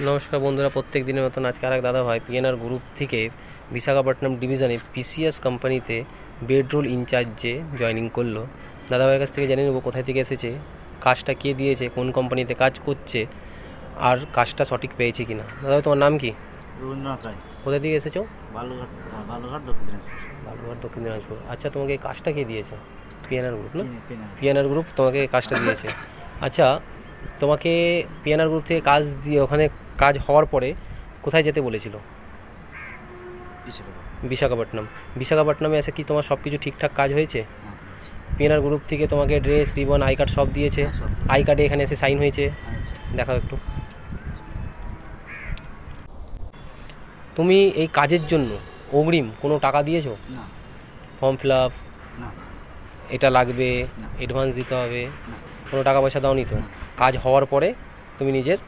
নমস্কার বন্ধুরা, প্রত্যেক দিনের মতন আজকে আরেক দাদা ভাই পিএনআর গ্রুপ থেকে বিশাখাপট্টনম ডিভিশনে পিসিএস কোম্পানিতে বেডরোল ইনচার্জে জয়েনিং করলো। দাদাভাইয়ের কাছ থেকে জেনে নেবো কোথায় থেকে এসেছে, কাজটা কে দিয়েছে, কোন কোম্পানিতে কাজ করছে, আর কাজটা সঠিক পেয়েছে কিনা। দাদা তোমার নাম কি? রবীন্দ্রনাথ রায়। কোথায় থেকে এসেছো? বালুঘাট, বালুঘাট দক্ষিণ দিনাজপুর। বালুরঘাট দক্ষিণ দিনাজপুর। আচ্ছা, তোমাকে এই কাজটা কে দিয়েছে? পিএনআর গ্রুপ না? পেনার। পিএনআর গ্রুপ তোমাকে এই কাজটা দিয়েছে। আচ্ছা, তোমাকে পিএনআর গ্রুপ থেকে কাজ দিয়ে ওখানে কাজ হওয়ার পরে কোথায় যেতে বলেছিল? বিশাখাপট্টনম। বিশাখাপট্টনমে এসে কি তোমার সব কিছু ঠিকঠাক কাজ হয়েছে? পিএনআর গ্রুপ থেকে তোমাকে ড্রেস, রিবন, আই কার্ড সব দিয়েছে? আই কার্ডে এখানে এসে সাইন হয়েছে? দেখাও একটু। তুমি এই কাজের জন্য অগ্রিম কোনো টাকা দিয়েছো? না। ফর্ম ফিল আপ, না। এটা লাগবে, না। অ্যাডভান্স দিতে হবে, না। কোনো টাকা পয়সা দাওনি তো? না। কাজ হওয়ার পরে তুমি নিজের